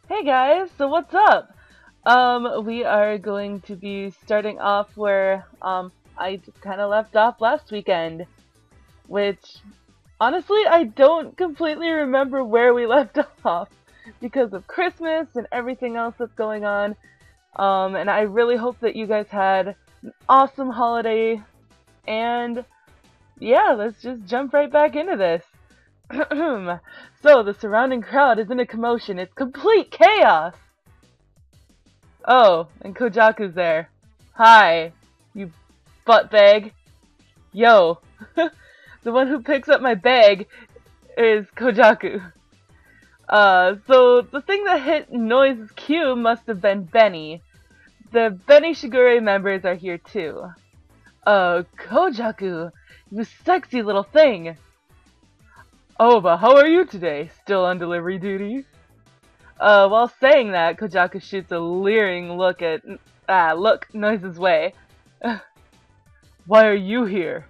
Hey guys, so what's up? We are going to be starting off where I kind of left off last weekend, which honestly I don't completely remember where we left off because of Christmas and everything else that's going on. And I really hope that you guys had an awesome holiday. And yeah, let's just jump right back into this. So the surrounding crowd is in a commotion. It's complete chaos. Oh, and Koujaku's there. Hi, you butt bag. Yo. The one who picks up my bag is Koujaku. So the thing that hit Noise's cue must have been Benny. The Benny Shigure members are here too. Koujaku, you sexy little thing. Oh, but how are you today? Still on delivery duty? While saying that, Koujaku shoots a leering look at Noise's way. Why are you here?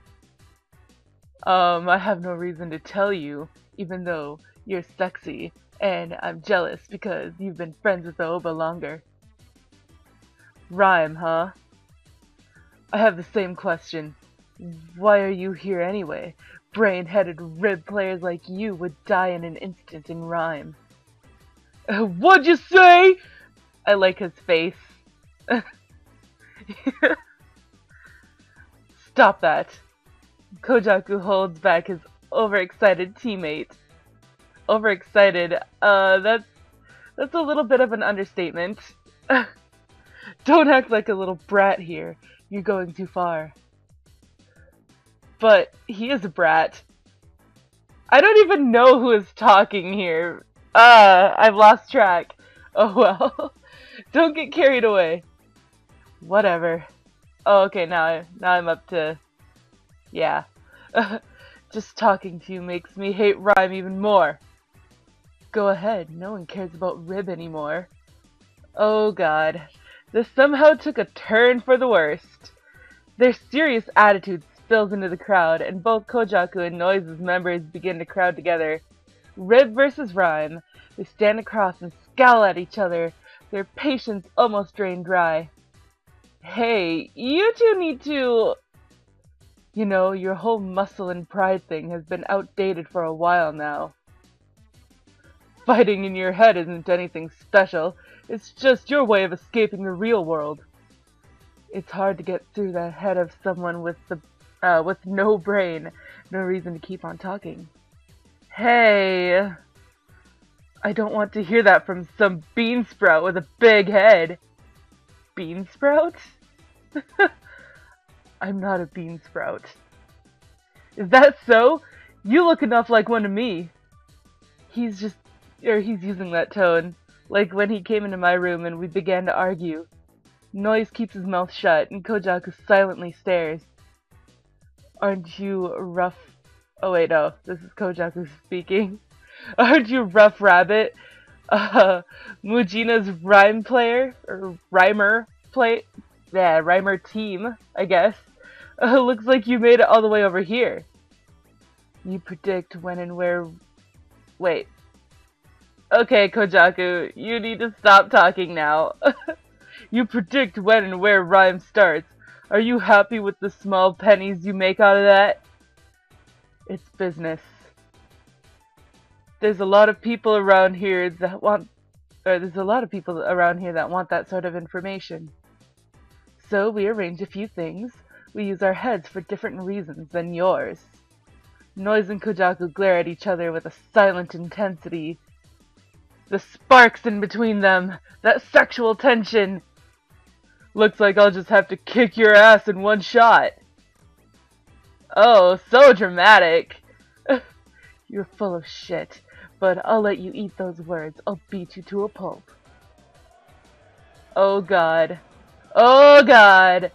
I have no reason to tell you, even though you're sexy, and I'm jealous because you've been friends with the Oba longer. Rhyme, huh? I have the same question. Why are you here anyway? Brain-headed rib players like you would die in an instant in rhyme. What'd you say? I like his face. Stop that. Koujaku holds back his overexcited teammate. Overexcited, that's a little bit of an understatement. Don't act like a little brat here. You're going too far. But he is a brat. I don't even know who is talking here. I've lost track. Oh well. Don't get carried away. Whatever. Oh, okay, now I'm up to... Yeah. Just talking to you makes me hate rhyme even more. Go ahead, no one cares about rib anymore. Oh god. This somehow took a turn for the worst. Their serious attitude spills into the crowd, and both Koujaku and Noise's members begin to crowd together. Rib versus rhyme. They stand across and scowl at each other, their patience almost drained dry. Hey, you two need to... You know, your whole muscle and pride thing has been outdated for a while now. Fighting in your head isn't anything special. It's just your way of escaping the real world. It's hard to get through the head of someone with no brain, no reason to keep on talking. Hey, I don't want to hear that from some bean sprout with a big head. Bean sprout? I'm not a bean sprout. Is that so? You look enough like one to me. He's using that tone, like when he came into my room and we began to argue. Noise keeps his mouth shut, and Koujaku silently stares. Aren't you rough... Oh wait, no, this is Koujaku speaking. Aren't you rough rabbit? Mujina's rhyme player, or rhymer rhymer team, I guess. Looks like you made it all the way over here. You predict when and where... Wait. Okay, Koujaku, you need to stop talking now. You predict when and where rhyme starts. Are you happy with the small pennies you make out of that? It's business. There's a lot of people around here that want that sort of information. So we arrange a few things. We use our heads for different reasons than yours. Noise and Koujaku glare at each other with a silent intensity. The sparks in between them, that sexual tension. Looks like I'll just have to kick your ass in one shot. Oh, so dramatic. You're full of shit, but I'll let you eat those words. I'll beat you to a pulp. Oh god. Oh god.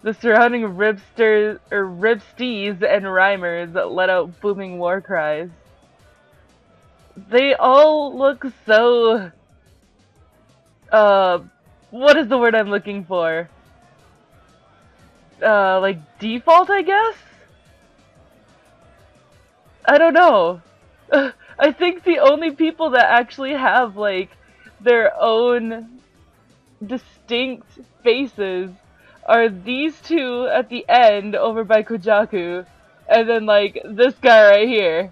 The surrounding ribstees and rhymers let out booming war cries. They all look so... what is the word I'm looking for? Like default, I guess? I don't know. I think the only people that actually have, like, their own distinct faces are these two at the end over by Koujaku, and then like this guy right here.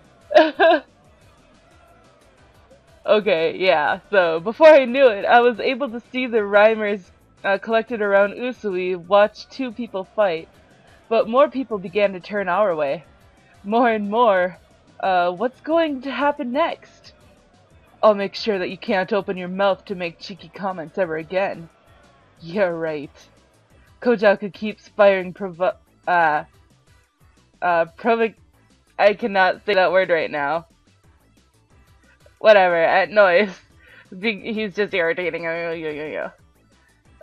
Okay, yeah, so before I knew it, I was able to see the rhymers collected around Usui watch two people fight, but more people began to turn our way. More and more. What's going to happen next? I'll make sure that you can't open your mouth to make cheeky comments ever again. Yeah, right. Koujaku keeps firing I cannot say that word right now. Whatever, at noise. He's just irritating.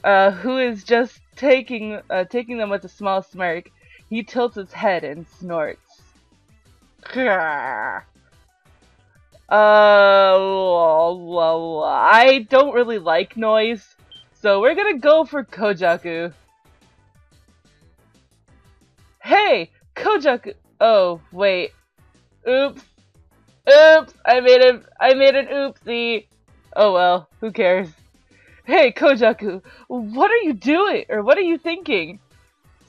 Who is just taking them with a small smirk. He tilts his head and snorts. I don't really like noise, so we're gonna go for Koujaku. Hey, Koujaku! Oh, wait. Oops. Oops! I made an oopsie! Oh well, who cares? Hey, Koujaku! What are you doing? Or what are you thinking?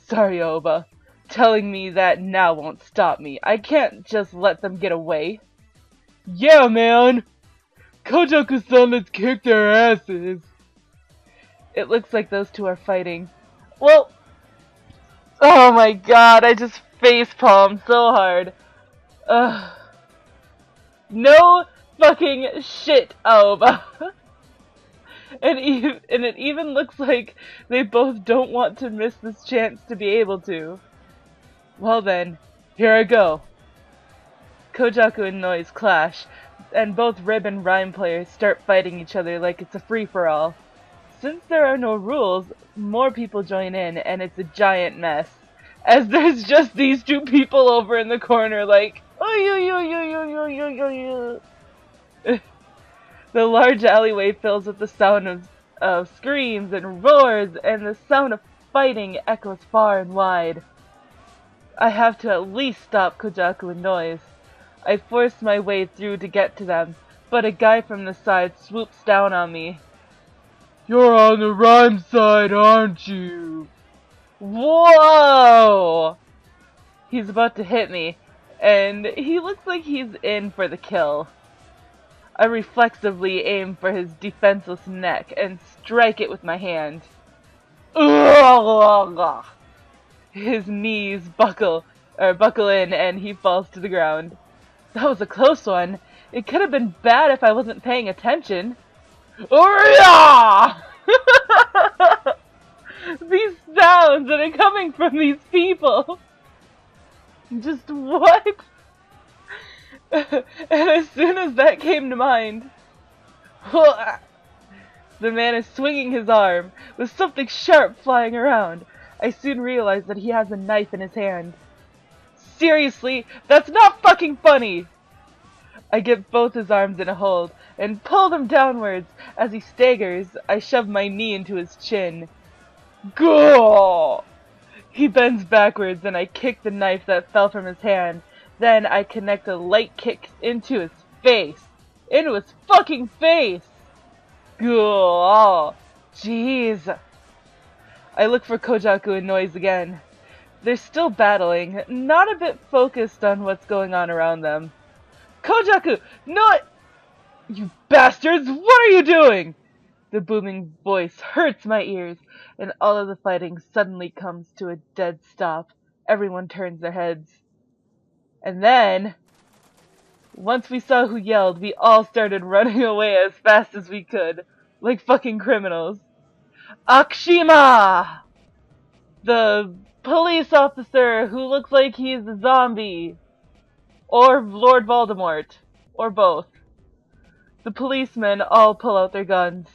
Sorry, Oba. Telling me that now won't stop me. I can't just let them get away. Yeah, man! Koujaku-san, let's kick their asses! It looks like those two are fighting. Well... Oh my god, I just facepalmed so hard. Ugh. No fucking shit, Aoba. and it even looks like they both don't want to miss this chance to be able to. Well then, here I go. Koujaku and Noise clash, and both Rib and Rhyme players start fighting each other like it's a free-for-all. Since there are no rules, more people join in, and it's a giant mess. As there's just these two people over in the corner like, the large alleyway fills with the sound of screams and roars, and the sound of fighting echoes far and wide. I have to at least stop Koujaku and Noise. I force my way through to get to them, but a guy from the side swoops down on me. You're on the rhyme side, aren't you? Whoa! He's about to hit me, and he looks like he's in for the kill. I reflexively aim for his defenseless neck and strike it with my hand. His knees buckle in and he falls to the ground. That was a close one. It could have been bad if I wasn't paying attention. These sounds that are coming from these people. Just what? And as soon as that came to mind, the man is swinging his arm with something sharp flying around. I soon realize that he has a knife in his hand. Seriously, that's not fucking funny! I get both his arms in a hold and pull them downwards. As he staggers, I shove my knee into his chin. Gah! He bends backwards and I kick the knife that fell from his hand. Then I connect a light kick into his face. Into his fucking face! Gah! Jeez. I look for Koujaku and Noise again. They're still battling, not a bit focused on what's going on around them. Koujaku! Not! You bastards! What are you doing? The booming voice hurts my ears, and all of the fighting suddenly comes to a dead stop. Everyone turns their heads. And then, once we saw who yelled, we all started running away as fast as we could, like fucking criminals. Akshima! The police officer who looks like he's a zombie. Or Lord Voldemort. Or both. The policemen all pull out their guns.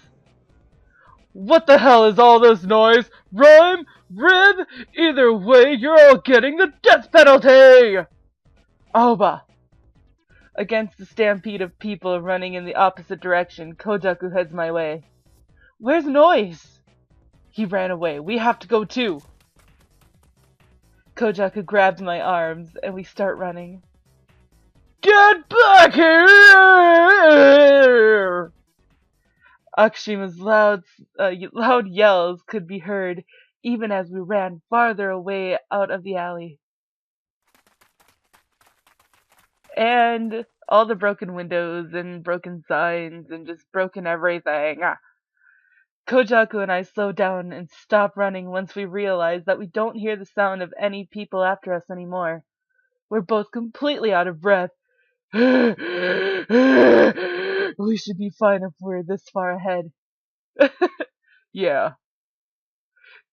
What the hell is all this noise? Rhyme? Rib? Either way, you're all getting the death penalty! Aoba. Against the stampede of people running in the opposite direction, Koujaku heads my way. Where's Noise? He ran away. We have to go too. Koujaku grabs my arms, and we start running. Get back here! Akshima's loud yells could be heard even as we ran farther away out of the alley. And all the broken windows and broken signs and just broken everything. Koujaku and I slow down and stop running once we realize that we don't hear the sound of any people after us anymore. We're both completely out of breath. We should be fine if we're this far ahead. Yeah.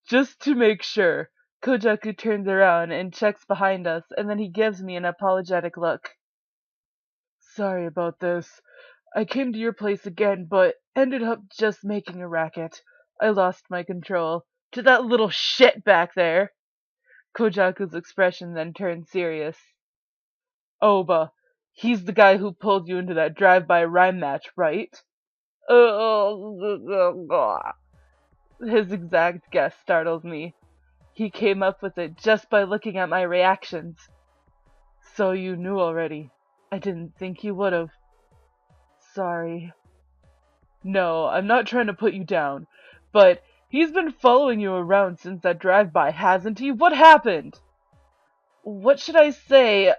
Just to make sure, Koujaku turns around and checks behind us, and then he gives me an apologetic look. Sorry about this. I came to your place again, but ended up just making a racket. I lost my control. To that little shit back there. Koujaku's expression then turned serious. Oba, he's the guy who pulled you into that drive-by rhyme match, right? His exact guess startles me. He came up with it just by looking at my reactions. So you knew already. I didn't think you would've. Sorry. No, I'm not trying to put you down, but he's been following you around since that drive-by, hasn't he? What happened? What should I say?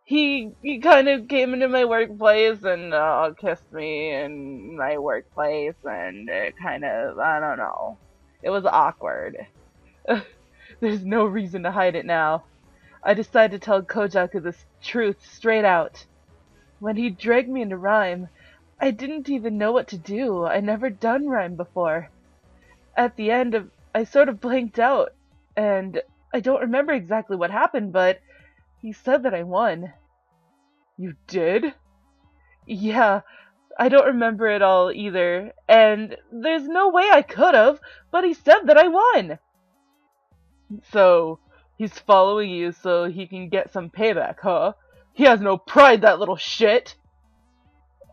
He kind of came into my workplace and kissed me in my workplace, and it kind of, I don't know. It was awkward. There's no reason to hide it now. I decided to tell Koujaku the truth straight out. When he dragged me into rhyme, I didn't even know what to do. I never done rhyme before. At the end, I sort of blanked out, and I don't remember exactly what happened, but he said that I won. You did? Yeah, I don't remember it all either, and there's no way I could've, but he said that I won. So, he's following you so he can get some payback, huh? He has no pride, that little shit!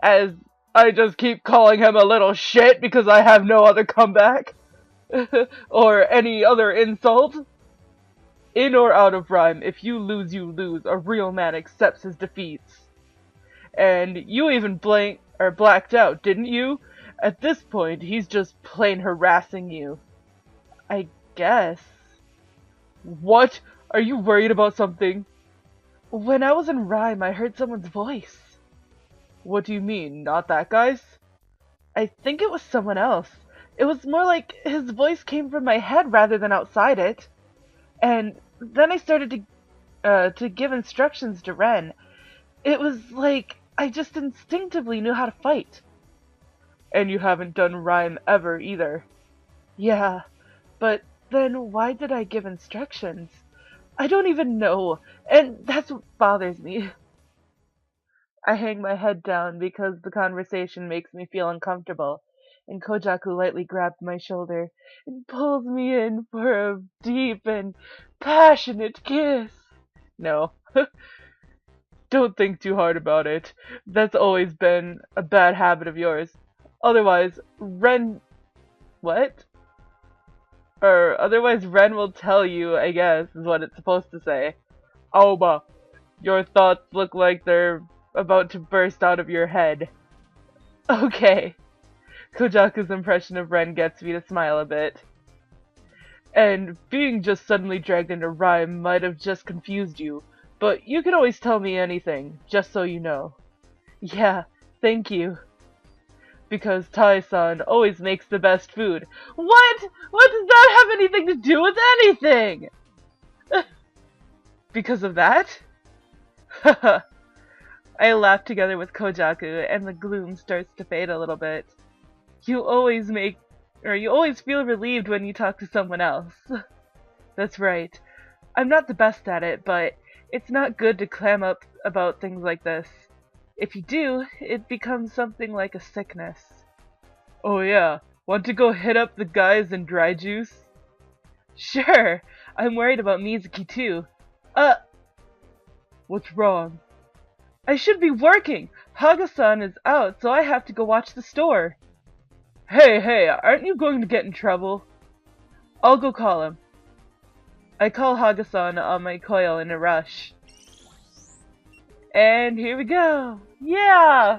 As I just keep calling him a little shit because I have no other comeback. Or any other insult. In or out of rhyme, if you lose, you lose. A real man accepts his defeats. And you even blacked out, didn't you? At this point, he's just plain harassing you. I guess. What? Are you worried about something? When I was in rhyme, I heard someone's voice. What do you mean, not that guy's? I think it was someone else. It was more like his voice came from my head rather than outside it. And then I started to give instructions to Ren. It was like I just instinctively knew how to fight. And you haven't done rhyme ever either. Yeah, but then why did I give instructions? I don't even know, and that's what bothers me. I hang my head down because the conversation makes me feel uncomfortable, and Koujaku lightly grabs my shoulder and pulls me in for a deep and passionate kiss. No, don't think too hard about it. That's always been a bad habit of yours. Otherwise, What? Otherwise Ren will tell you, I guess, is what it's supposed to say. Aoba, your thoughts look like they're about to burst out of your head. Okay. Koujaku's impression of Ren gets me to smile a bit. And being just suddenly dragged into rhyme might have just confused you, but you can always tell me anything, just so you know. Yeah, thank you. Because Tai-san always makes the best food. What? What does that have anything to do with anything? Because of that? Haha. I laugh together with Koujaku, and the gloom starts to fade a little bit. You always feel relieved when you talk to someone else. That's right. I'm not the best at it, but it's not good to clam up about things like this. If you do, it becomes something like a sickness. Oh yeah, want to go hit up the guys in dry juice? Sure, I'm worried about Mizuki too. What's wrong? I should be working! Haga-san is out, so I have to go watch the store. Hey, aren't you going to get in trouble? I'll go call him. I call Haga-san on my coil in a rush. And here we go! Yeah!